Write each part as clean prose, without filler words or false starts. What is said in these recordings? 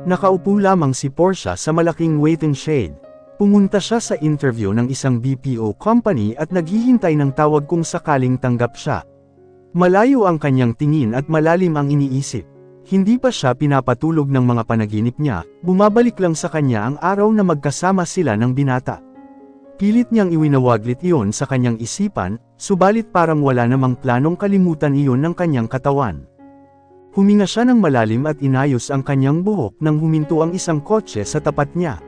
Nakaupo lamang si Portia sa malaking waiting shade. Pumunta siya sa interview ng isang BPO company at naghihintay ng tawag kung sakaling tanggap siya. Malayo ang kanyang tingin at malalim ang iniisip. Hindi pa siya pinapatulog ng mga panaginip niya, bumabalik lang sa kanya ang araw na magkasama sila ng binata. Pilit niyang iwinawaglit iyon sa kanyang isipan, subalit parang wala namang planong kalimutan iyon ng kanyang katawan. Huminga siya ng malalim at inayos ang kanyang buhok nang huminto ang isang kotse sa tapat niya.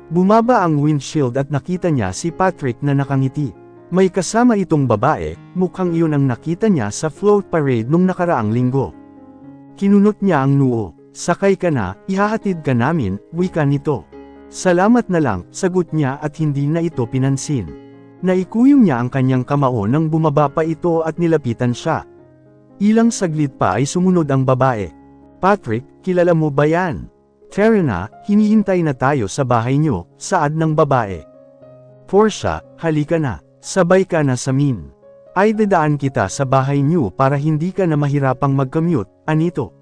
Bumaba ang windshield at nakita niya si Patrick na nakangiti. May kasama itong babae, mukhang iyon ang nakita niya sa float parade nung nakaraang linggo. Kinunot niya ang noo. "Sakay ka na, ihahatid ka namin," wika nito. "Salamat na lang," sagot niya at hindi na ito pinansin. Naikuyong niya ang kanyang kamao nang bumaba pa ito at nilapitan siya. Ilang saglit pa ay sumunod ang babae. "Patrick, kilala mo ba yan?" "Tara na, hinihintay na tayo sa bahay niyo," saad ng babae. "Portia, halika na, sabay ka na sa min. Ay dadaan kita sa bahay niyo para hindi ka na mahirapang mag-commute," anito.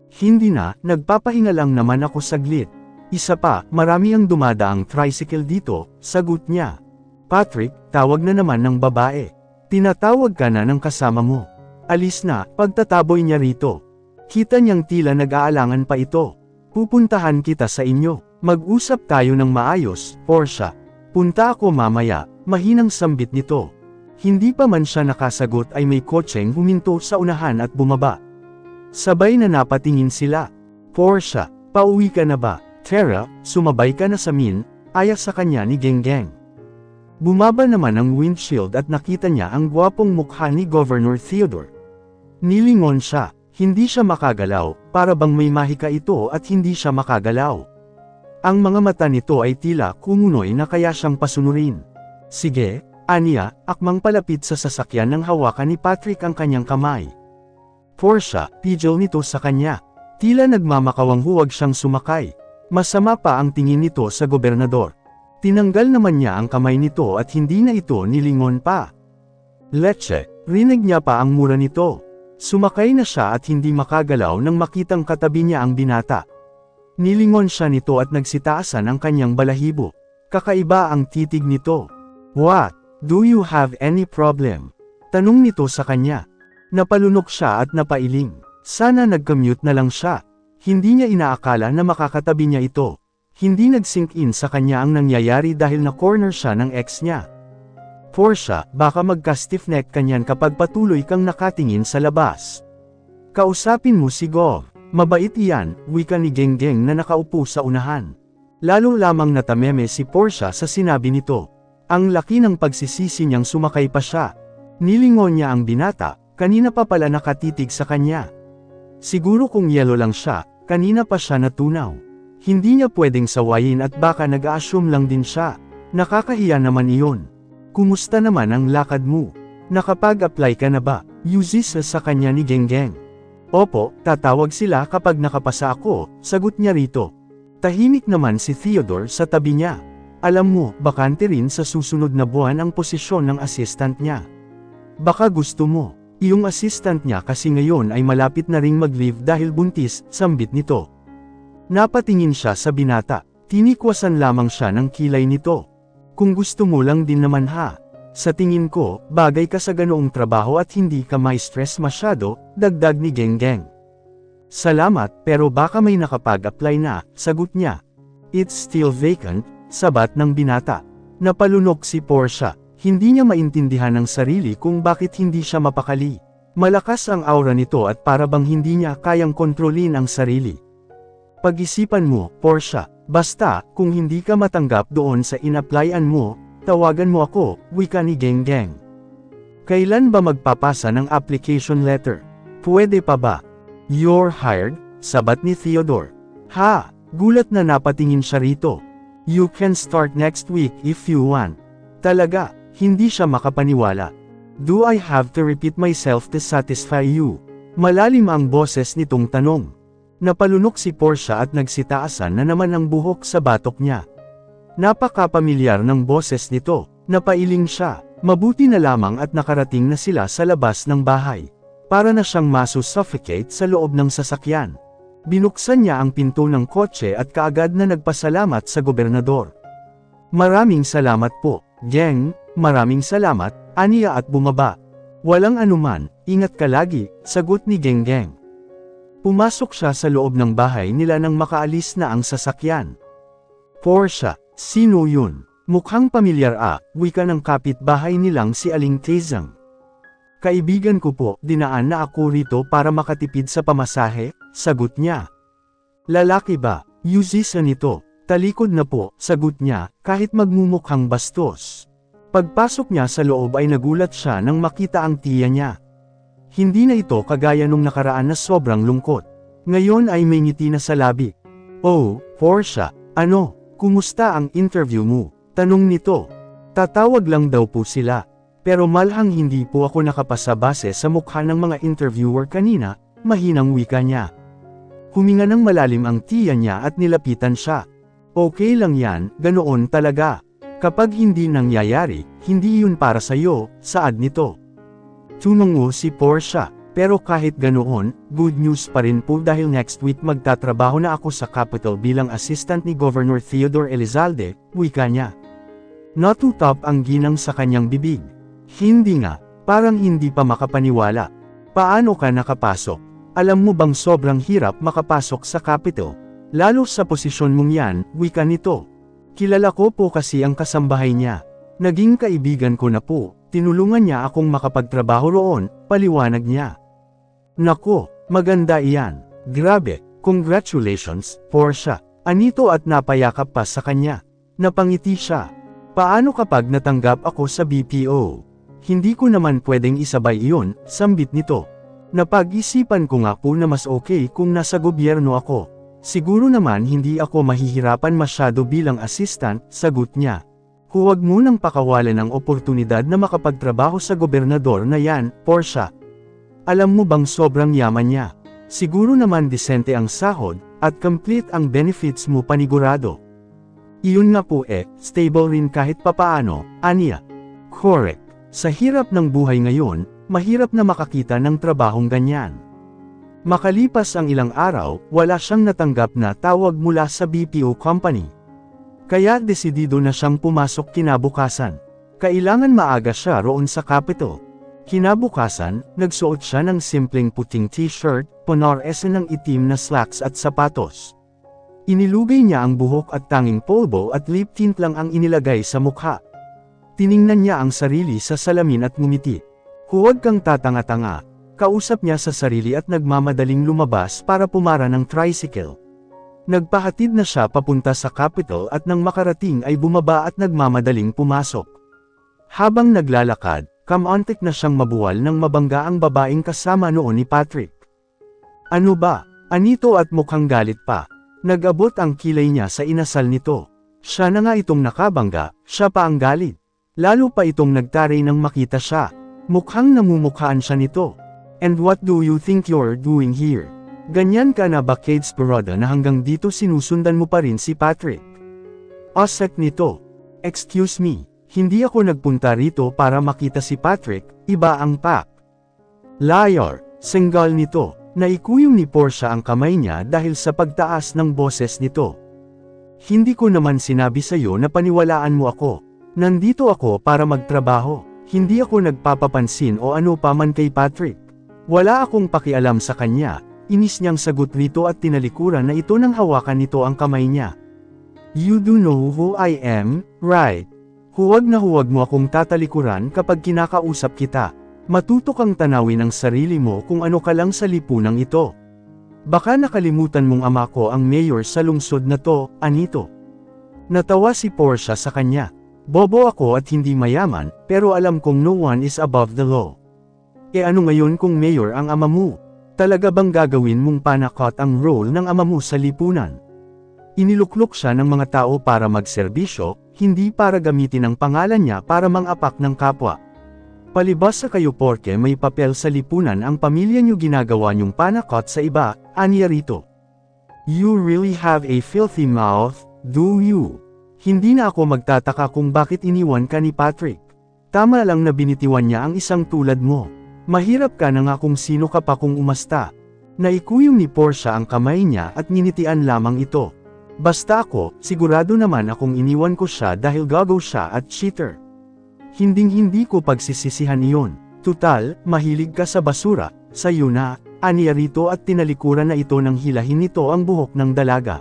"Hindi na, nagpapahinga lang naman ako saglit. Isa pa, marami ang dumadaang tricycle dito," sagot niya. "Patrick, tawag na naman ng babae. Tinatawag ka na ng kasama mo. Alis na," pagtataboy niya rito. Kita niyang tila nag-aalangan pa ito. "Pupuntahan kita sa inyo. Mag-usap tayo ng maayos, Portia. Punta ako mamaya," mahinang sambit nito. Hindi pa man siya nakasagot ay may kotseng huminto sa unahan at bumaba. Sabay na napatingin sila. "Portia, pauwi ka na ba? Tara, sumabay ka na sa min," aya sa kanya ni Genggeng. Bumaba naman ang windshield at nakita niya ang gwapong mukha ni Governor Theodore. Nilingon siya, hindi siya makagalaw, para bang may mahika ito at hindi siya makagalaw. Ang mga mata nito ay tila kumunoy na kaya siyang pasunurin. "Sige," aniya, akmang palapit sa sasakyan nang hawakan ni Patrick ang kanyang kamay. Portia, pidgel nito sa kanya. Tila nagmamakawang huwag siyang sumakay. Masama pa ang tingin nito sa gobernador. Tinanggal naman niya ang kamay nito at hindi na ito nilingon pa. "Leche," rinig niya pa ang mura nito. Sumakay na siya at hindi makagalaw nang makitang katabi niya ang binata. Nilingon siya nito at nagsitaasan ang kanyang balahibo. Kakaiba ang titig nito. "What? Do you have any problem?" tanong nito sa kanya. Napalunok siya at napailing. Sana nag-commute na lang siya. Hindi niya inaakala na makakatabi niya ito. Hindi nag-sink in sa kanya ang nangyayari dahil na-corner siya ng ex niya. "Portia, baka magka-stiff neck kanyan kapag patuloy kang nakatingin sa labas. Kausapin mo si Gov. Mabait iyan," wika ni Genggeng na nakaupo sa unahan. Lalo lamang natameme si Portia sa sinabi nito. Ang laki ng pagsisisi niyang sumakay pa siya. Nilingon niya ang binata, kanina pa pala nakatitig sa kanya. Siguro kung yelo lang siya, kanina pa siya natunaw. Hindi niya pwedeng sawayin at baka nag-a-assume lang din siya. Nakakahiya naman iyon. "Kumusta naman ang lakad mo? Nakapag-apply ka na ba?" Yusis sa kanya ni Genggeng. "Opo, tatawag sila kapag nakapasa ako," sagot niya rito. Tahimik naman si Theodore sa tabi niya. Alam mo, bakante rin sa susunod na buwan ang posisyon ng assistant niya. Baka gusto mo. Iyong assistant niya kasi ngayon ay malapit na ring mag-leave dahil buntis, sambit nito. Napatingin siya sa binata. Tinikwasan lamang siya ng kilay nito. "Kung gusto mo lang din naman ha. Sa tingin ko, bagay ka sa ganoong trabaho at hindi ka may stress masyado," dagdag ni Genggeng. "Salamat, pero baka may nakapag-apply na," sagot niya. "It's still vacant," sabat ng binata. Napalunok si Portia. Hindi niya maintindihan ang sarili kung bakit hindi siya mapakali. Malakas ang aura nito at para bang hindi niya kayang kontrolin ang sarili. "Pag-isipan mo, Portia. Basta, kung hindi ka matanggap doon sa in-applyan mo, tawagan mo ako," wika ni Genggeng. "Kailan ba magpapasa ng application letter? Pwede pa ba?" "You're hired," sabat ni Theodore. "Ha?" Gulat na napatingin siya rito. "You can start next week if you want." Talaga, hindi siya makapaniwala. "Do I have to repeat myself to satisfy you?" Malalim ang boses nitong tanong. Napalunok si Portia at nagsitaasan na naman ang buhok sa batok niya. Napakapamilyar ng boses nito. Napailing siya. Mabuti na lamang at nakarating na sila sa labas ng bahay. Para na siyang masu-suffocate sa loob ng sasakyan. Binuksan niya ang pinto ng kotse at kaagad na nagpasalamat sa gobernador. Maraming salamat po, Geng, maraming salamat, aniya at bumaba. Walang anuman, ingat ka lagi, sagot ni Geng Geng. Pumasok siya sa loob ng bahay nila nang makaalis na ang sasakyan. Portia, sino yun? Mukhang pamilyar wika ng kapitbahay nilang si Aling Tezang. Kaibigan ko po, dinaan na ako rito para makatipid sa pamasahe, sagot niya. Lalaki ba? Yuzisa nito. Talikod na po, sagot niya, kahit magmumukhang bastos. Pagpasok niya sa loob ay nagulat siya nang makita ang tiya niya. Hindi na ito kagaya nung nakaraan na sobrang lungkot. Ngayon ay may ngiti na sa labi. Oh, Portia, ano, kumusta ang interview mo? Tanong nito. Tatawag lang daw po sila. Pero malhang hindi po ako nakapasa base sa mukha ng mga interviewer kanina, mahinang wika niya. Huminga ng malalim ang tiya niya at nilapitan siya. Okay lang yan, ganoon talaga. Kapag hindi nangyayari, hindi yun para sa'yo, saad nito. Tumango si Portia, pero kahit ganoon, good news pa rin po dahil next week magtatrabaho na ako sa Capitol bilang assistant ni Governor Theodore Elizalde, wika niya. Natutop ang ginang sa kanyang bibig. Hindi nga, parang hindi pa makapaniwala. Paano ka nakapasok? Alam mo bang sobrang hirap makapasok sa Capitol? Lalo sa posisyon mong yan, wika nito. Kilala ko po kasi ang kasambahay niya. Naging kaibigan ko na po, tinulungan niya akong makapagtrabaho roon, paliwanag niya. Nako, maganda iyan. Grabe, congratulations, Portia. Anito at napayakap pa sa kanya. Napangiti siya. Paano kapag natanggap ako sa BPO? Hindi ko naman pwedeng isabay iyon, sambit nito. Napag-isipan ko nga po na mas okay kung nasa gobyerno ako. Siguro naman hindi ako mahihirapan masyado bilang assistant, sagot niya. Huwag mo nang pakawalan ang oportunidad na makapagtrabaho sa gobernador na yan, Portia. Alam mo bang sobrang yaman niya? Siguro naman disente ang sahod, at complete ang benefits mo panigurado. Iyon nga po stable rin kahit papaano, aniya. Correct. Sa hirap ng buhay ngayon, mahirap na makakita ng trabahong ganyan. Makalipas ang ilang araw, wala siyang natanggap na tawag mula sa BPO company. Kaya desidido na siyang pumasok kinabukasan. Kailangan maaga siya roon sa Capitol. Kinabukasan, nagsuot siya ng simpleng puting t-shirt, ponor-ese ng itim na slacks at sapatos. Inilugay niya ang buhok at tanging polvo at lip tint lang ang inilagay sa mukha. Tiningnan niya ang sarili sa salamin at ngumiti. Huwag kang tatanga-tanga. Kausap niya sa sarili at nagmamadaling lumabas para pumara ng tricycle. Nagpahatid na siya papunta sa Capitol at nang makarating ay bumaba at nagmamadaling pumasok. Habang naglalakad, kamuntik na siyang mabuwal nang mabangga ang babaeng kasama noon ni Patrick. Ano ba? Anito at mukhang galit pa. Nag-abot ang kilay niya sa inasal nito. Siya na nga itong nakabangga, siya pa ang galit. Lalo pa itong nagtaray nang makita siya. Mukhang namumukhaan siya nito. And what do you think you're doing here? Ganyan ka na ba Kate Sparada na hanggang dito sinusundan mo pa rin si Patrick? Osek nito. Excuse me, hindi ako nagpunta rito para makita si Patrick, iba ang pak. Liar, senggal nito. Naikuyong ni Portia ang kamay niya dahil sa pagtaas ng boses nito. Hindi ko naman sinabi sa'yo na paniwalaan mo ako. Nandito ako para magtrabaho. Hindi ako nagpapapansin o ano pa man kay Patrick. Wala akong pakialam sa kanya. Inis niyang sagot rito at tinalikuran na ito nang hawakan nito ang kamay niya. You do know who I am, right? Huwag na huwag mo akong tatalikuran kapag kinakausap kita. Matuto kang tanawin ang sarili mo kung ano ka lang sa lipunang ito. Baka nakalimutan mong ama ko ang mayor sa lungsod na to, anito. Natawa si Portia sa kanya. Bobo ako at hindi mayaman, pero alam kong no one is above the law. Ano ngayon kung mayor ang ama mo? Talaga bang gagawin mong panakot ang role ng ama mo sa lipunan? Iniluklok siya ng mga tao para magserbisyo, hindi para gamitin ang pangalan niya para mang-apak ng kapwa. Palibas sa kayo porke may papel sa lipunan ang pamilya niyo ginagawa niyong panakot sa iba, aniya rito. You really have a filthy mouth, do you? Hindi na ako magtataka kung bakit iniwan ka ni Patrick. Tama lang na binitiwan niya ang isang tulad mo. Mahirap ka na nga kung sino ka pa kung umasta. Naikuyom ni Portia ang kamay niya at ninitian lamang ito. Basta ako, sigurado naman akong iniwan ko siya dahil gago siya at cheater. Hinding-hindi ko pagsisisihan iyon. Tutal, mahilig ka sa basura, sayo na, aniya rito at tinalikuran na ito nang hilahin nito ang buhok ng dalaga.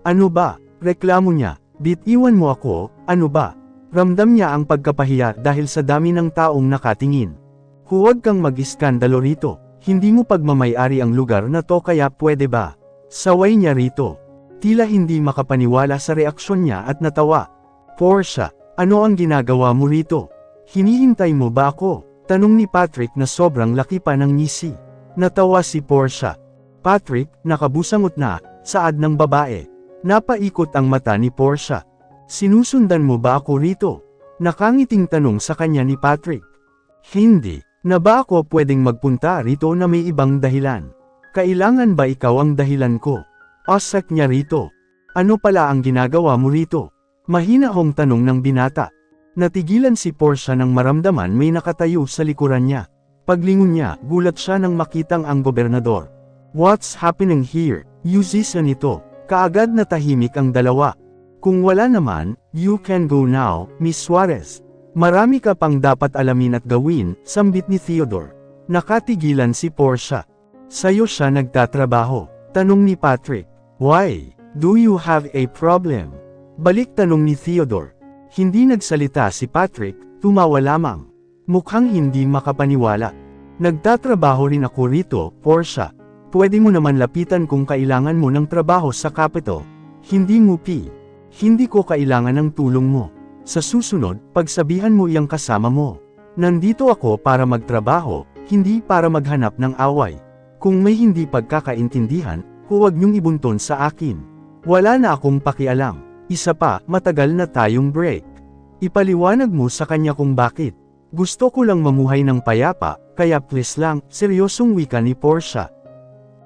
Ano ba? Reklamo niya, bitiwan mo ako, ano ba? Ramdam niya ang pagkapahiya dahil sa dami ng taong nakatingin. Huwag kang mag-iskandalo rito, hindi mo pagmamayari ang lugar na to kaya pwede ba? Saway niya rito. Tila hindi makapaniwala sa reaksyon niya at natawa. Portia, ano ang ginagawa mo rito? Hinihintay mo ba ako? Tanong ni Patrick na sobrang laki pa ng ngisi. Natawa si Portia. Patrick, nakabusangot na, saad ng babae. Napaikot ang mata ni Portia. Sinusundan mo ba ako rito? Nakangiting tanong sa kanya ni Patrick. Hindi, na ba ako pwedeng magpunta rito na may ibang dahilan? Kailangan ba ikaw ang dahilan ko? Asak niya rito. Ano pala ang ginagawa mo rito? Mahinahong tanong ng binata. Natigilan si Portia nang maramdaman may nakatayo sa likuran niya. Paglingon niya, gulat siya nang makitang ang gobernador. What's happening here? Yuzisa nito. Kaagad na tahimik ang dalawa. Kung wala naman, you can go now, Miss Suarez. Marami ka pang dapat alamin at gawin, sambit ni Theodore. Nakatigilan si Portia. Sayo siya nagtatrabaho. Tanong ni Patrick. Why? Do you have a problem? Balik tanong ni Theodore. Hindi nagsalita si Patrick, tumawa lamang. Mukhang hindi makapaniwala. Nagtatrabaho rin ako rito, Portia. Pwede mo naman lapitan kung kailangan mo ng trabaho sa Capitol. Hindi ngupi. Hindi ko kailangan ng tulong mo. Sa susunod, pagsabihan mo iyang kasama mo. Nandito ako para magtrabaho, hindi para maghanap ng away. Kung may hindi pagkakaintindihan, huwag niyong ibunton sa akin. Wala na akong pakialam. Isa pa, matagal na tayong break. Ipaliwanag mo sa kanya kung bakit. Gusto ko lang mamuhay ng payapa, kaya please lang, seryosong wika ni Portia.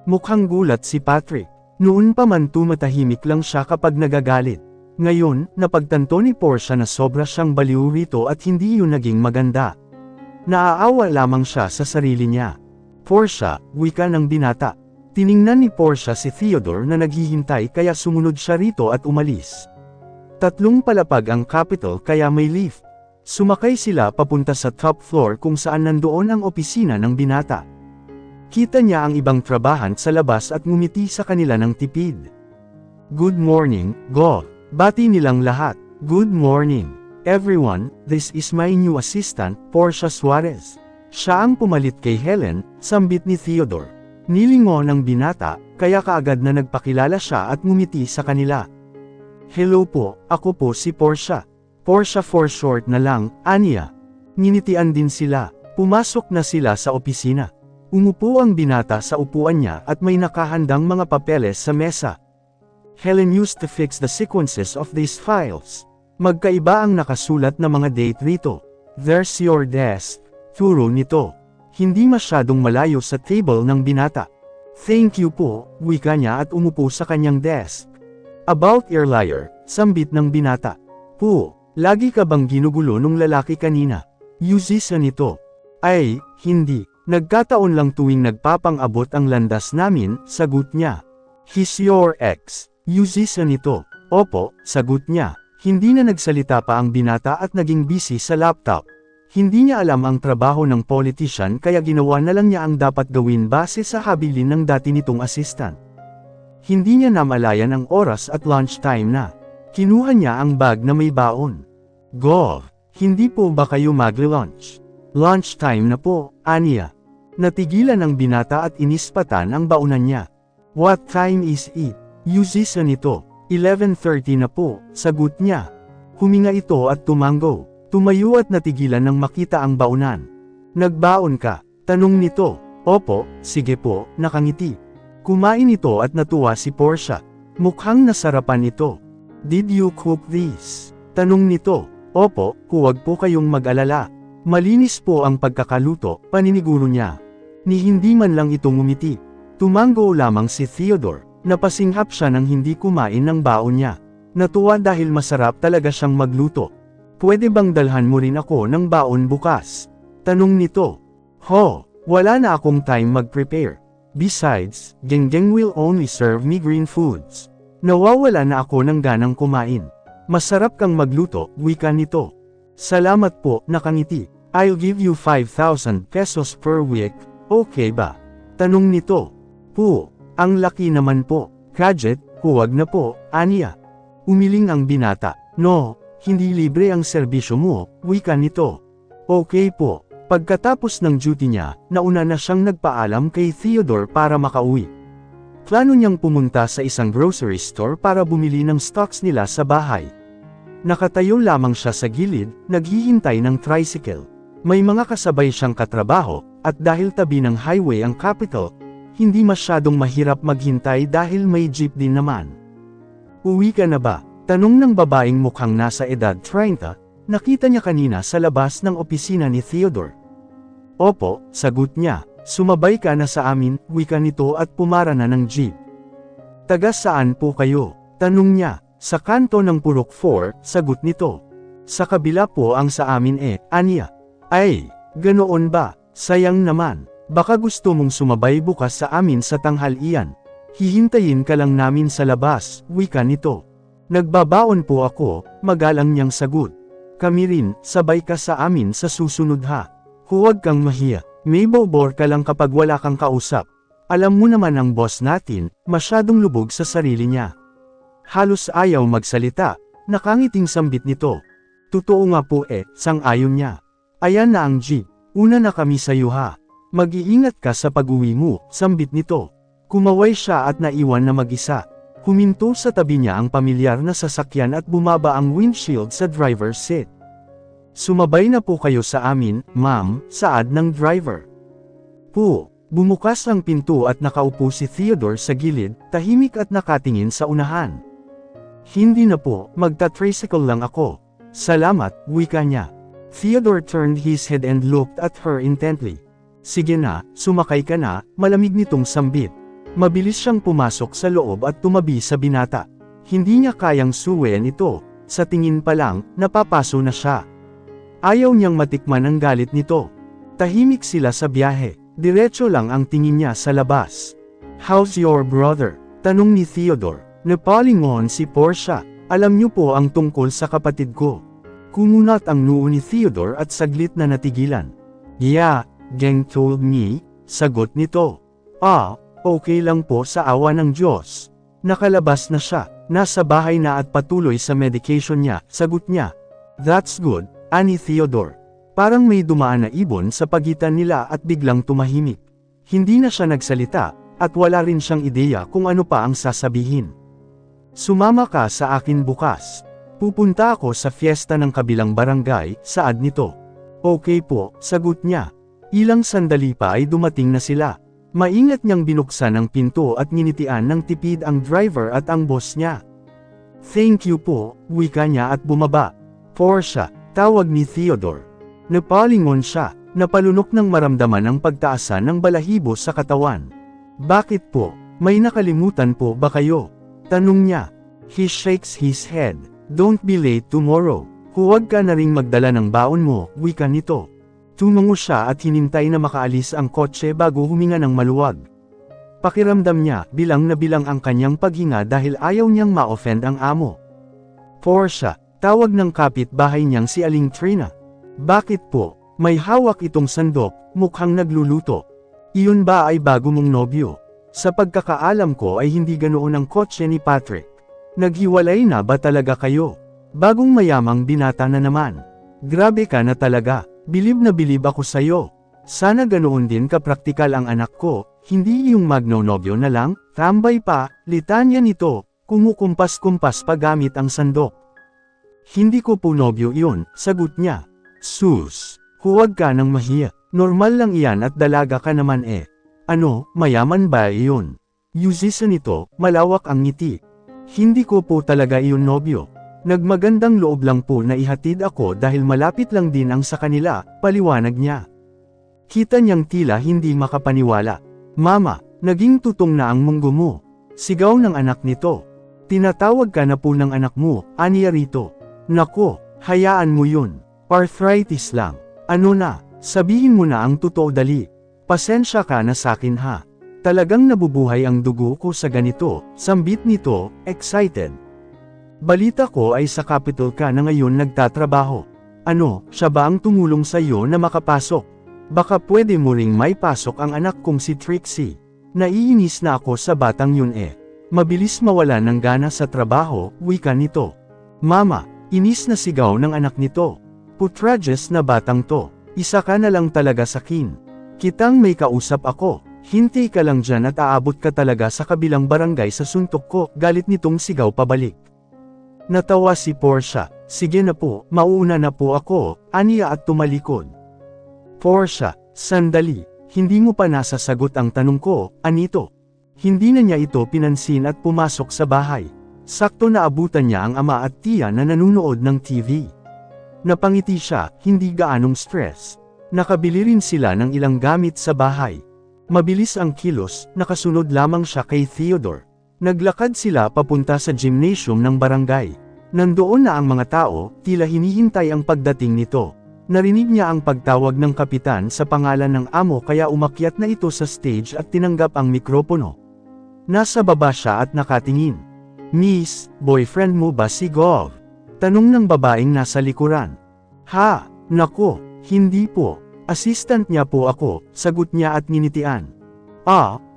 Mukhang gulat si Patrick. Noon pa man tumatahimik lang siya kapag nagagalit. Ngayon, napagtanto ni Portia na sobra siyang baliw rito at hindi yun naging maganda. Naaawa lamang siya sa sarili niya. Portia, wika ng binata. Tiningnan ni Portia si Theodore na naghihintay kaya sumunod siya rito at umalis. 3 palapag ang Capitol kaya may lift. Sumakay sila papunta sa top floor kung saan nandoon ang opisina ng binata. Kita niya ang ibang trabahan sa labas at ngumiti sa kanila ng tipid. Good morning, Go. Bati nilang lahat. Good morning, everyone, this is my new assistant, Portia Suarez. Siya ang pumalit kay Helen, sambit ni Theodore. Nilingon ng binata, kaya kaagad na nagpakilala siya at ngumiti sa kanila. Hello po, ako po si Portia. Portia for short na lang, aniya. Nginitian din sila. Pumasok na sila sa opisina. Umupo ang binata sa upuan niya at may nakahandang mga papeles sa mesa. Helen used to fix the sequences of these files. Magkaiba ang nakasulat na mga date rito. There's your desk. Turo nito. Hindi masyadong malayo sa table ng binata. Thank you po, wika niya at umupo sa kanyang desk. About your liar, sambit ng binata. Po, lagi ka bang ginugulo nung lalaki kanina? Yuzisa nito. Ay, hindi. Nagkataon lang tuwing nagpapang-abot ang landas namin, sagot niya. He's your ex. Yuzisa nito. Opo, sagot niya. Hindi na nagsalita pa ang binata at naging busy sa laptop. Hindi niya alam ang trabaho ng politician kaya ginawa na lang niya ang dapat gawin base sa habilin ng dati nitong assistant. Hindi niya namalayan ang oras at lunchtime na. Kinuha niya ang bag na may baon. Go! Hindi po ba kayo mag-lunch? Lunchtime na po, aniya. Natigilan ang binata at inispatan ang baonan niya. What time is it? Yuzisa nito. 11:30 na po, sagot niya. Huminga ito at tumanggo. Tumayo at natigilan nang makita ang baonan. Nagbaon ka? Tanong nito. Opo, sige po, nakangiti. Kumain ito at natuwa si Portia. Mukhang nasarapan ito. Did you cook this? Tanong nito. Opo, huwag po kayong mag-alala. Malinis po ang pagkakaluto, paniniguro niya. Ni hindi man lang ito ngumiti. Tumanggo lamang si Theodore. Napasinghap siya nang hindi kumain ng baon niya. Natuwa dahil masarap talaga siyang magluto. Pwede bang dalhan mo rin ako ng baon bukas? Tanong nito. Ho, wala na akong time mag-prepare. Besides, Genggeng will only serve me green foods. Nawawala na ako ng ganang kumain. Masarap kang magluto, wika nito. Salamat po, nakangiti. I'll give you 5,000 pesos per week, okay ba? Tanong nito. Po, ang laki naman po. Gadget, huwag na po, aniya. Umiling ang binata. No, hindi libre ang serbisyo mo, wika nito. Okay po. Pagkatapos ng duty niya, nauna na siyang nagpaalam kay Theodore para makauwi. Plano niyang pumunta sa isang grocery store para bumili ng stocks nila sa bahay. Nakatayo lamang siya sa gilid, naghihintay ng tricycle. May mga kasabay siyang katrabaho, at dahil tabi ng highway ang capital, hindi masyadong mahirap maghintay dahil may jeep din naman. Uwi ka na ba? Tanong ng babaeng mukhang nasa edad 30, nakita niya kanina sa labas ng opisina ni Theodore. Opo, sagot niya, sumabay ka na sa amin, wika nito at pumara na ng jeep. Taga saan po kayo? Tanong niya, sa kanto ng Purok 4, sagot nito. Sa kabila po ang sa amin aniya. Ay, ganoon ba? Sayang naman, baka gusto mong sumabay bukas sa amin sa tanghalian. Hihintayin ka lang namin sa labas, wika nito. Nagbabaon po ako, magalang niyang sagot. Kami rin, sabay ka sa amin sa susunod ha. Huwag kang mahiya, may bobor ka lang kapag wala kang kausap. Alam mo naman ang boss natin, masyadong lubog sa sarili niya. Halos ayaw magsalita, nakangiting sambit nito. Totoo nga po sang-ayon niya. Ayan na ang jeep, una na kami sa iyo ha. Mag-iingat ka sa pag-uwi mo, sambit nito. Kumaway siya at naiwan na mag-isa. Huminto sa tabi niya ang pamilyar na sasakyan at bumaba ang windshield sa driver's seat. Sumabay na po kayo sa amin, ma'am, saad ng driver. Po, bumukas ang pinto at nakaupo si Theodore sa gilid, tahimik at nakatingin sa unahan. Hindi na po, magta-tricycle lang ako. Salamat, wika niya. Theodore turned his head and looked at her intently. Sige na, sumakay ka na, malamig nitong sambit. Mabilis siyang pumasok sa loob at tumabi sa binata. Hindi niya kayang suwayan ito, sa tingin pa lang, napapaso na siya. Ayaw niyang matikman ang galit nito. Tahimik sila sa biyahe, diretso lang ang tingin niya sa labas. How's your brother? Tanong ni Theodore. Napalingon si Portia. Alam niyo po ang tungkol sa kapatid ko. Kumunat ang noo ni Theodore at saglit na natigilan. Yeah, Geng told me, sagot nito. Okay lang po sa awa ng Diyos. Nakalabas na siya, nasa bahay na at patuloy sa medication niya, sagot niya. That's good, ani Theodore. Parang may dumaan na ibon sa pagitan nila at biglang tumahimik. Hindi na siya nagsalita, at wala rin siyang ideya kung ano pa ang sasabihin. Sumama ka sa akin bukas. Pupunta ako sa fiesta ng kabilang barangay, saad nito. Okay po, sagot niya. Ilang sandali pa ay dumating na sila. Maingat niyang binuksan ang pinto at ninitian ng tipid ang driver at ang boss niya. Thank you po, wika niya at bumaba. Portia, tawag ni Theodore. Napalingon siya, napalunok ng maramdaman ang pagtaasan ng balahibo sa katawan. Bakit po? May nakalimutan po ba kayo? Tanong niya. He shakes his head. Don't be late tomorrow. Huwag ka na ring magdala ng baon mo, wika nito. Tumango siya at hinintay na makaalis ang kotse bago huminga ng maluwag. Pakiramdam niya, bilang na bilang ang kanyang paghinga dahil ayaw niyang ma-offend ang amo. Portia, tawag ng kapitbahay niyang si Aling Trina. Bakit po? May hawak itong sandok, mukhang nagluluto. Iyon ba ay bago mong nobyo? Sa pagkakaalam ko ay hindi ganoon ang kotse ni Patrick. Naghiwalay na ba talaga kayo? Bagong mayamang binata na naman. Grabe ka na talaga, bilib na bilib ako sayo. Sana ganoon din kapraktikal ang anak ko, hindi yung magnonobyo na lang, tambay pa, litanya nito, kumukumpas-kumpas pa gamit ang sandok. Hindi ko po nobyo iyon, sagot niya. Sus, huwag ka nang mahiya, normal lang iyan at dalaga ka naman Ano, mayaman ba iyon? Yusisa nito, malawak ang ngiti. Hindi ko po talaga iyon nobyo. Nagmagandang loob lang po na ihatid ako dahil malapit lang din ang sa kanila, paliwanag niya. Kita niyang tila hindi makapaniwala. Mama, naging tutong na ang munggo mo. Sigaw ng anak nito. Tinatawag ka na po ng anak mo, aniya rito. Nako, hayaan mo yun. Arthritis lang. Ano na, sabihin mo na ang totoo dali. Pasensya ka na sakin ha. Talagang nabubuhay ang dugo ko sa ganito, sambit nito, excited. Balita ko ay sa Capitol ka na ngayon nagtatrabaho. Ano, siya ba ang tumulong sa iyo na makapasok? Baka pwede mo ring may pasok ang anak kong si Trixie. Naiinis na ako sa batang yun eh. Mabilis mawala ng gana sa trabaho, wika nito. Mama, inis na sigaw ng anak nito. Putrajes na batang to, isa ka na lang talaga sa kin. Kitang may kausap ako. Hintay ka lang dyan at aabot ka talaga sa kabilang barangay sa suntok ko, galit nitong sigaw pabalik. Natawa si Portia, sige na po, mauuna na po ako, aniya at tumalikod. Portia, sandali, hindi mo pa nasasagot ang tanong ko, anito? Hindi na niya ito pinansin at pumasok sa bahay. Sakto na abutan niya ang ama at tiya na nanunood ng TV. Napangiti siya, hindi gaanong stress. Nakabili rin sila ng ilang gamit sa bahay. Mabilis ang kilos, nakasunod lamang siya kay Theodore. Naglakad sila papunta sa gymnasium ng barangay. Nandoon na ang mga tao, tila hinihintay ang pagdating nito. Narinig niya ang pagtawag ng kapitan sa pangalan ng amo kaya umakyat na ito sa stage at tinanggap ang mikropono. Nasa baba siya at nakatingin. Miss, boyfriend mo ba si Gov? Tanong ng babaeng nasa likuran. Ha, nako, hindi po. Assistant niya po ako, sagot niya at nginitian.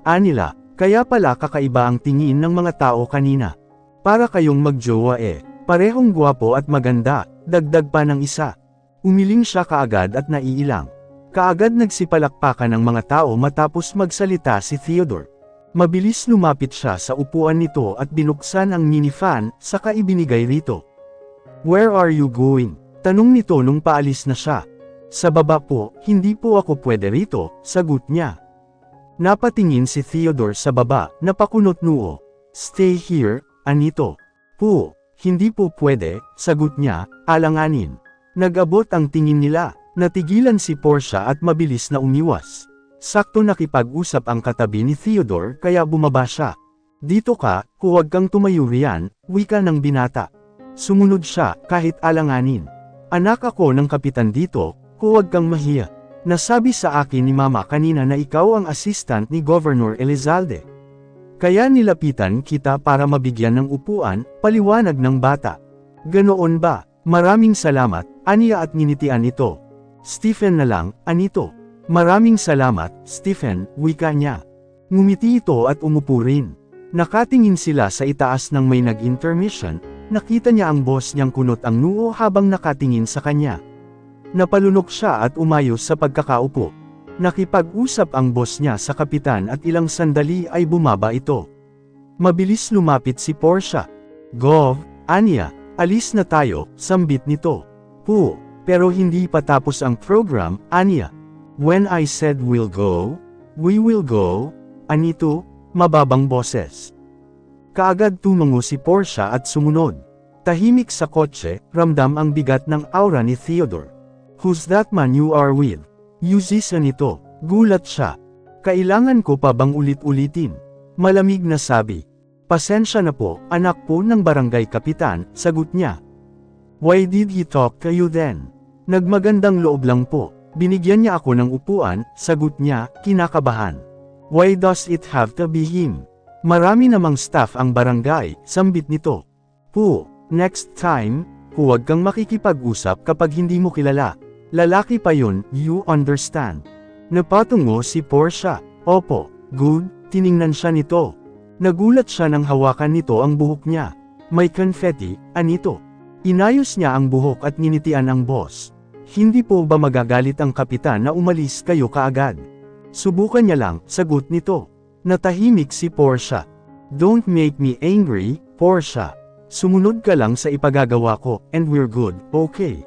Anila, kaya pala kakaiba ang tingin ng mga tao kanina. Para kayong magjowa eh, parehong gwapo at maganda, dagdag pa ng isa. Umiling siya kaagad at naiilang. Kaagad nagsipalakpakan ng mga tao matapos magsalita si Theodore. Mabilis lumapit siya sa upuan nito at binuksan ang minifan, saka ibinigay rito. Where are you going? Tanong nito nung paalis na siya. Sa baba po, hindi po ako pwede rito, sagot niya. Napatingin si Theodore sa baba, napakunot noo. Stay here, anito. Po, hindi po pwede, sagot niya, alanganin. Nag-abot ang tingin nila, natigilan si Portia at mabilis na umiwas. Sakto nakipag-usap ang katabi ni Theodore kaya bumaba siya. Dito ka, huwag kang tumayo riyan, wika ng binata. Sumunod siya, kahit alanganin. Anak ako ng kapitan dito, huwag kang mahiya. Nasabi sa akin ni mama kanina na ikaw ang assistant ni Governor Elizalde. Kaya nilapitan kita para mabigyan ng upuan, paliwanag ng bata. Ganoon ba? Maraming salamat, aniya at nginitian ito. Stephen na lang, anito. Maraming salamat, Stephen, wika niya. Ngumiti ito at umupo rin. Nakatingin sila sa itaas ng may nag-intermission, nakita niya ang boss niyang kunot ang noo habang nakatingin sa kanya. Napalunok siya at umayos sa pagkakaupo. Nakipag-usap ang boss niya sa kapitan at ilang sandali ay bumaba ito. Mabilis lumapit si Portia. Gov, aniya, alis na tayo, sambit nito. Po, pero hindi pa tapos ang program, aniya. When I said we'll go, we will go, anito, mababang boses. Kaagad tumango si Portia at sumunod. Tahimik sa kotse, ramdam ang bigat ng aura ni Theodore. Who's that man you are with? Yuzisa nito, gulat siya. Kailangan ko pa bang ulit-ulitin? Malamig na sabi. Pasensya na po, anak po ng barangay kapitan, sagot niya. Why did he talk to you then? Nagmagandang loob lang po. Binigyan niya ako ng upuan, sagot niya, kinakabahan. Why does it have to be him? Marami namang staff ang barangay, sambit nito. Po, next time, huwag kang makikipag-usap kapag hindi mo kilala. Lalaki pa yun, you understand. Napatungo si Portia. Opo, good, tiningnan siya nito. Nagulat siya nang hawakan nito ang buhok niya. May confetti, anito. Inayos niya ang buhok at nginitian ang boss. Hindi po ba magagalit ang kapitan na umalis kayo kaagad? Subukan niya lang, sagot nito. Natahimik si Portia. Don't make me angry, Portia. Sumunod ka lang sa ipagagawa ko, and we're good, okay?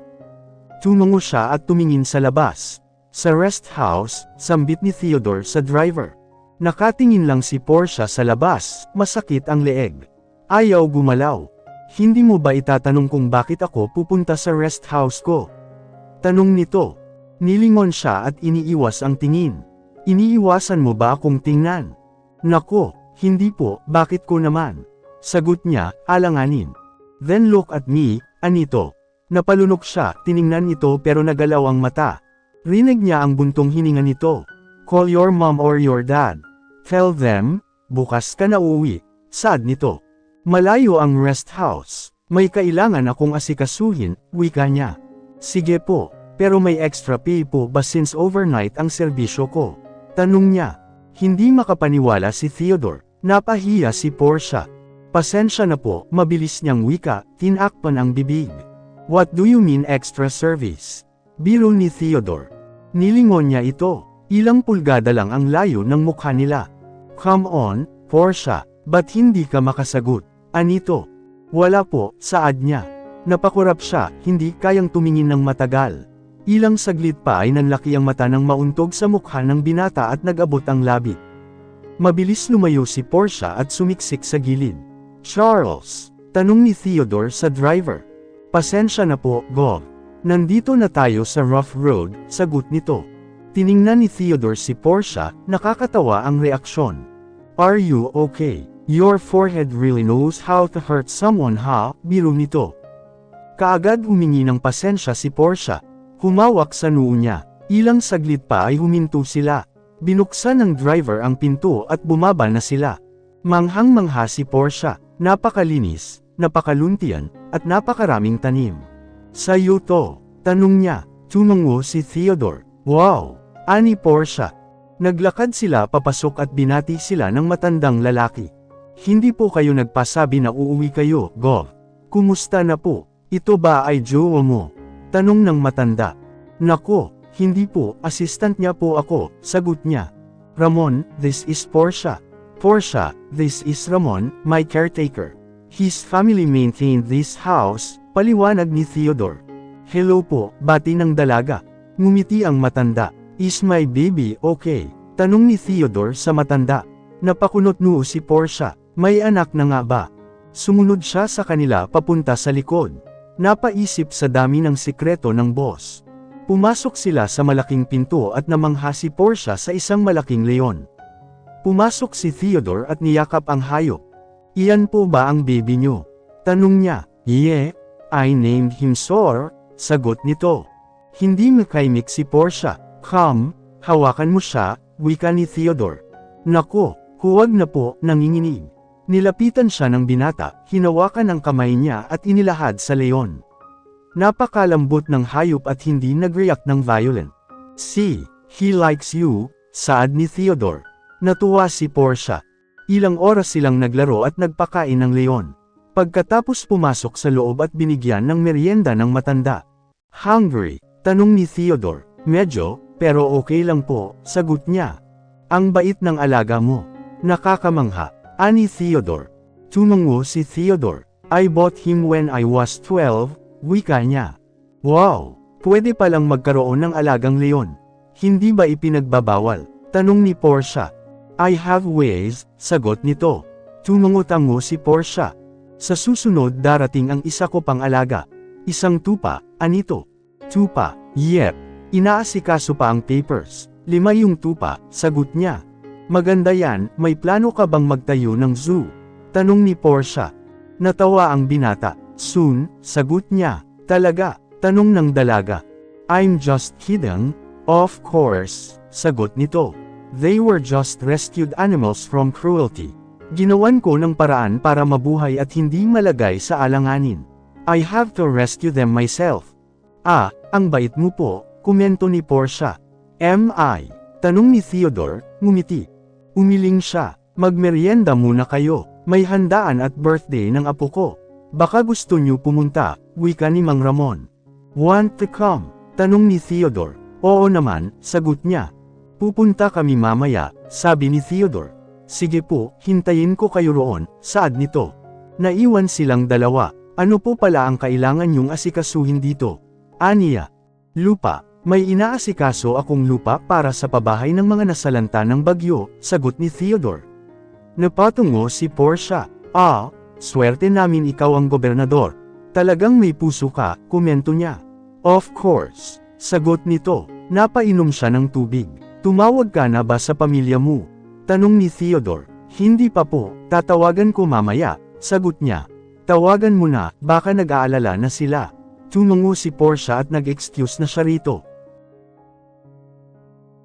Tumango siya at tumingin sa labas. Sa rest house, sambit ni Theodore sa driver. Nakatingin lang si Portia sa labas, masakit ang leeg. Ayaw gumalaw. Hindi mo ba itatanong kung bakit ako pupunta sa rest house ko? Tanong nito. Nilingon siya at iniiwas ang tingin. Iniiwasan mo ba akong tingnan? Nako, hindi po, bakit ko naman? Sagot niya, alanganin. Then look at me, anito. Napalunok siya, tiningnan ito pero nagalaw ang mata. Rinig niya ang buntong hininga nito. Call your mom or your dad. Tell them, bukas ka na uuwi. Saad nito. Malayo ang rest house. May kailangan akong asikasuhin, wika niya. Sige po, pero may extra pay po ba since overnight ang serbisyo ko? Tanong niya. Hindi makapaniwala si Theodore. Napahiya si Portia. Pasensya na po, mabilis niyang wika, tinakpan ang bibig. What do you mean extra service? Biro ni Theodore. Nilingon niya ito. Ilang pulgada lang ang layo ng mukha nila. Come on, Portia, ba't hindi ka makasagot? Anito? Wala po, saad niya. Napakurap siya, hindi kayang tumingin ng matagal. Ilang saglit pa ay nanlaki ang mata ng mauntog sa mukha ng binata at nag-abot ang labi. Mabilis lumayo si Portia at sumiksik sa gilid. Charles, tanong ni Theodore sa driver. Pasensya na po, Gov. Nandito na tayo sa rough road, sagot nito. Tiningnan ni Theodore si Portia, nakakatawa ang reaksyon. Are you okay? Your forehead really knows how to hurt someone, ha? Biro nito. Kaagad humingi ng pasensya si Portia. Humawak sa noo niya. Ilang saglit pa ay huminto sila. Binuksan ng driver ang pinto at bumaba na sila. Manghang-mangha si Portia. Napakalinis, napakaluntian, at napakaraming tanim. Sa'yo to? Tanong niya. Tumango si Theodore. Wow! Ani Portia. Naglakad sila papasok at binati sila ng matandang lalaki. Hindi po kayo nagpasabi na uuwi kayo, Gov. Kumusta na po? Ito ba ay jowa mo? Tanong ng matanda. Nako, hindi po, assistant niya po ako, sagot niya. Ramon, this is Portia. Portia, this is Ramon, my caretaker. His family maintained this house, paliwanag ni Theodore. Hello po, bati ng dalaga. Ngumiti ang matanda. Is my baby okay? Tanong ni Theodore sa matanda. Napakunot noo si Portia. May anak na nga ba? Sumunod siya sa kanila papunta sa likod. Napaisip sa dami ng sikreto ng boss. Pumasok sila sa malaking pinto at namangha si Portia sa isang malaking leon. Pumasok si Theodore at niyakap ang hayop. Iyan po ba ang baby niyo? Tanong niya. Yeah, I named him Sor, sagot nito. Hindi makaimik si Portia. Come, hawakan mo siya, wika ni Theodore. Nako, huwag na po, nanginginig. Nilapitan siya ng binata, hinawakan ang kamay niya at inilahad sa leon. Napakalambot ng hayop at hindi nag-react ng violent. See, he likes you, saad ni Theodore. Natuwa si Portia. Ilang oras silang naglaro at nagpakain ng leon. Pagkatapos pumasok sa loob at binigyan ng merienda ng matanda. Hungry? Tanong ni Theodore. Medyo, pero okay lang po, sagot niya. Ang bait ng alaga mo. Nakakamangha. Ani Theodore. Tumango si Theodore. I bought him when I was 12, wika niya. Wow! Pwede palang magkaroon ng alagang leon. Hindi ba ipinagbabawal? Tanong ni Portia. I have ways, sagot nito. Tumango-tango si Portia. Sa susunod darating ang isa ko pang alaga. Isang tupa, anito? Tupa, yep. Inaasikaso pa ang papers. 5 yung tupa, sagot niya. Maganda yan, may plano ka bang magtayo ng zoo? Tanong ni Portia. Natawa ang binata. Soon, sagot niya. Talaga? Tanong ng dalaga. I'm just kidding. Of course, sagot nito. They were just rescued animals from cruelty. Ginawan ko ng paraan para mabuhay at hindi malagay sa alanganin. I have to rescue them myself. Ah, ang bait mo po, komento ni Portia. M.I. Tanong ni Theodore, ngumiti. Umiling siya. Magmerienda muna kayo. May handaan at birthday ng apo ko. Baka gusto niyo pumunta, wika ni Mang Ramon. Want to come? Tanong ni Theodore. Oo naman, sagot niya. Pupunta kami mamaya, sabi ni Theodore. Sige po, hintayin ko kayo roon, saad nito. Naiwan silang dalawa. Ano po pala ang kailangan niyong asikasuhin dito? Aniya. Lupa. May inaasikaso akong lupa para sa pabahay ng mga nasalanta ng bagyo, sagot ni Theodore. Napatungo si Portia. Ah, swerte namin ikaw ang gobernador. Talagang may puso ka, komento niya. Of course, sagot nito. Napainom siya ng tubig. Tumawag ka na ba sa pamilya mo? Tanong ni Theodore. Hindi pa po, tatawagan ko mamaya, sagot niya. Tawagan mo na, baka nag-aalala na sila. Tumango si Portia at nag-excuse na siya rito.